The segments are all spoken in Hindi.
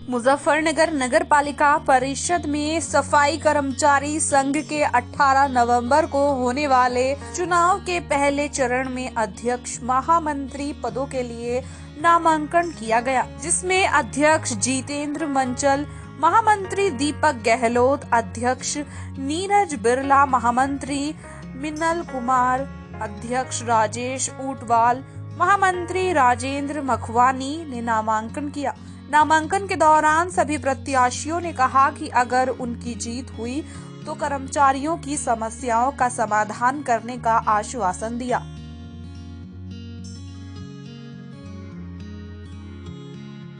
मुजफ्फरनगर नगर पालिका परिषद में सफाई कर्मचारी संघ के 18 नवंबर को होने वाले चुनाव के पहले चरण में अध्यक्ष महामंत्री पदों के लिए नामांकन किया गया, जिसमें अध्यक्ष जितेंद्र मंचल, महामंत्री दीपक गहलोत, अध्यक्ष नीरज बिरला, महामंत्री मिन्नल कुमार, अध्यक्ष राजेश ऊटवाल, महामंत्री राजेंद्र मखवानी ने नामांकन किया। नामांकन के दौरान सभी प्रत्याशियों ने कहा कि अगर उनकी जीत हुई तो कर्मचारियों की समस्याओं का समाधान करने का आश्वासन दिया।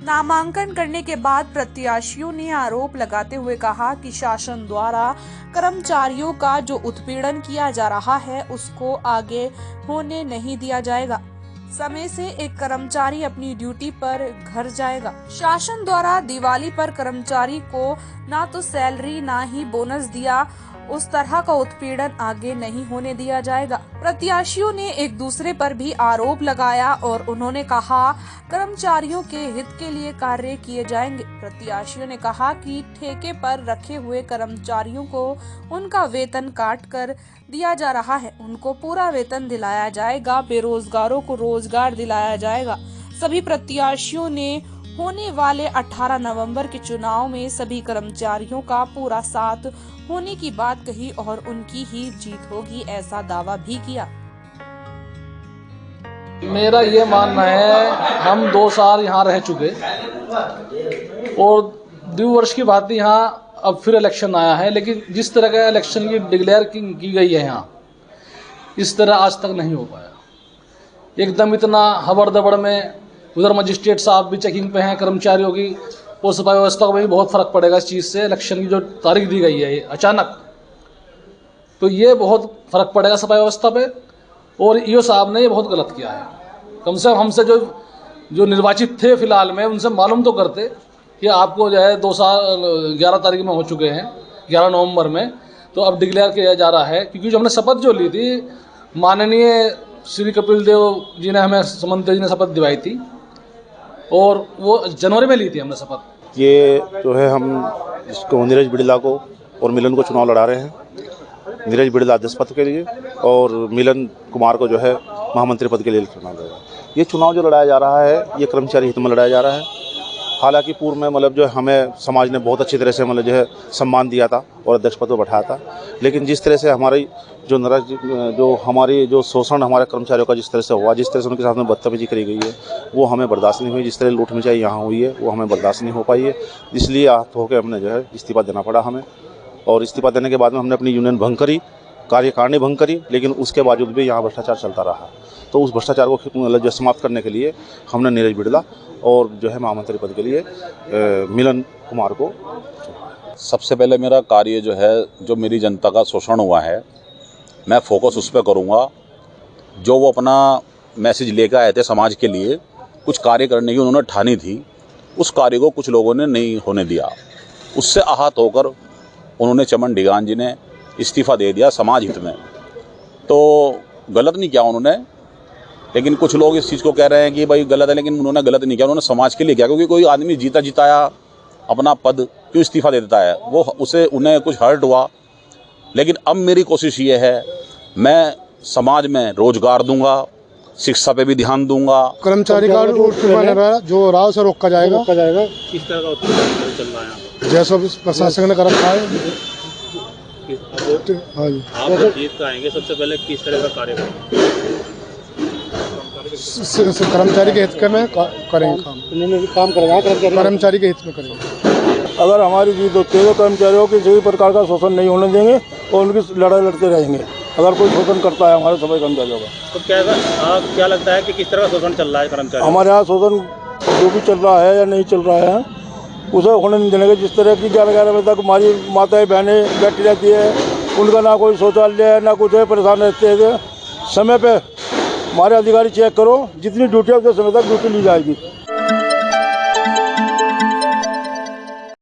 नामांकन करने के बाद प्रत्याशियों ने आरोप लगाते हुए कहा कि शासन द्वारा कर्मचारियों का जो उत्पीड़न किया जा रहा है उसको आगे होने नहीं दिया जाएगा। समय से एक कर्मचारी अपनी ड्यूटी पर घर जाएगा। शासन द्वारा दिवाली पर कर्मचारी को ना तो सैलरी ना ही बोनस दिया, उस तरह का उत्पीड़न आगे नहीं होने दिया जाएगा। प्रत्याशियों ने एक दूसरे पर भी आरोप लगाया और उन्होंने कहा कर्मचारियों के हित के लिए कार्य किए जाएंगे। प्रत्याशियों ने कहा कि ठेके पर रखे हुए कर्मचारियों को उनका वेतन काट कर दिया जा रहा है, उनको पूरा वेतन दिलाया जाएगा, बेरोजगारों को रोजगार दिलाया जाएगा। सभी प्रत्याशियों ने होने वाले 18 नवंबर के चुनाव में सभी कर्मचारियों का पूरा साथ होने की बात कही और उनकी ही जीत होगी, ऐसा दावा भी किया। मेरा ये मानना है, हम 2 साल यहाँ रह चुके और 2 वर्ष की बात यहाँ अब फिर इलेक्शन आया है, लेकिन जिस तरह का इलेक्शन की डिक्लेयर की गई है यहाँ, इस तरह आज तक नहीं हो पाया। एकदम इतना हबड़ दबड़ में, उधर मजिस्ट्रेट साहब भी चेकिंग पे हैं कर्मचारियों की, और सफाई व्यवस्था में भी बहुत फ़र्क पड़ेगा इस चीज़ से। इलेक्शन की जो तारीख दी गई है ये अचानक, तो ये बहुत फ़र्क पड़ेगा सफाई व्यवस्था पे, और ईओ साहब ने ये बहुत गलत किया है। कम से कम हमसे जो निर्वाचित थे फिलहाल में, उनसे मालूम तो करते कि आपको जो है 2 साल 11 तारीख में हो चुके हैं, 11 नवंबर में, तो अब डिक्लेयर किया जा रहा है। क्योंकि जो हमने शपथ जो ली थी, माननीय श्री कपिल देव जी ने हमें, मंत्री जी ने शपथ दिलाई थी, और वो जनवरी में ली थी हमने शपथ। ये जो है, हम इसको नीरज बिड़ला को और मिलन को चुनाव लड़ा रहे हैं। नीरज बिड़ला अध्यक्ष पद के लिए और मिलन कुमार को जो है महामंत्री पद के लिए चुनाव लड़ा। ये चुनाव जो लड़ाया जा रहा है, ये कर्मचारी हित में लड़ाया जा रहा है। हालांकि पूर्व में मतलब जो हमें समाज ने बहुत अच्छी तरह से मतलब जो है सम्मान दिया था और अध्यक्ष पद पर बैठाया था, लेकिन जिस तरह से हमारी जो शोषण हमारे कर्मचारियों का जिस तरह से हुआ, जिस तरह से उनके साथ में बदतमीजी करी गई है, वो हमें बर्दाश्त नहीं हुई। जिस तरह लूट मिचाई यहाँ हुई है, वो हमें बर्दाश्त नहीं हो पाई है। इसलिए आहत होकर हमने जो है इस्तीफा देना पड़ा हमें, और इस्तीफा देने के बाद में हमने अपनी यूनियन भंग करी, कार्यकारिणी भंग करी, लेकिन उसके बावजूद भी यहाँ भ्रष्टाचार चलता रहा। तो उस भ्रष्टाचार को मतलब जो समाप्त करने के लिए हमने नीरज बिड़ला और जो है महामंत्री पद के लिए मिलन कुमार को। सबसे पहले मेरा कार्य जो है, जो मेरी जनता का शोषण हुआ है, मैं फोकस उस पर करूँगा। जो वो अपना मैसेज लेकर आए थे समाज के लिए, कुछ कार्य करने की उन्होंने ठानी थी, उस कार्य को कुछ लोगों ने नहीं होने दिया। उससे आहत होकर उन्होंने, चमन डिगान जी ने इस्तीफ़ा दे दिया समाज हित में। तो गलत नहीं किया उन्होंने, लेकिन कुछ लोग इस चीज़ को कह रहे हैं कि भाई गलत है, लेकिन उन्होंने गलत नहीं किया, उन्होंने समाज के लिए किया। क्योंकि कोई आदमी जीता जिताया अपना पद क्यों इस्तीफ़ा दे देता है, वो उन्हें कुछ हर्ट हुआ। लेकिन अब मेरी कोशिश ये है, मैं समाज में रोजगार दूंगा, शिक्षा पे भी ध्यान दूंगा। कर्मचारी का जो राव से रोका जाएगा। किस तरह का उत्पीड़न चल रहा है? जैसा प्रशासन ने कर रखा है। हाँ जी, आप जीत का आएंगे, सबसे पहले किस तरह का कार्य करेंगे? कर्मचारी के हित में करेंगे काम करेंगे, कर्मचारी के हित में करेंगे। अगर हमारी जीत होती है तो कर्मचारियों के किसी प्रकार का शोषण नहीं होने देंगे और उनकी लड़ाई लड़ते रहेंगे। अगर कोई शोषण करता है हमारे सभी कर्मचारियों का, तो क्या लगता है कि किस तरह का शोषण चल रहा है कर्मचारी? हमारे यहाँ शोषण जो भी चल रहा है या नहीं चल रहा है, उसे होने नहीं देने। जिस तरह की 11-11 बजे तक हमारी माताएं बहनें बैठी रहती है, उनका ना कोई शौचालय है ना कुछ है, परेशान रहते हैं। समय पे हमारे अधिकारी चेक करो, जितनी ड्यूटी है उतने समय तक ड्यूटी ली जाएगी।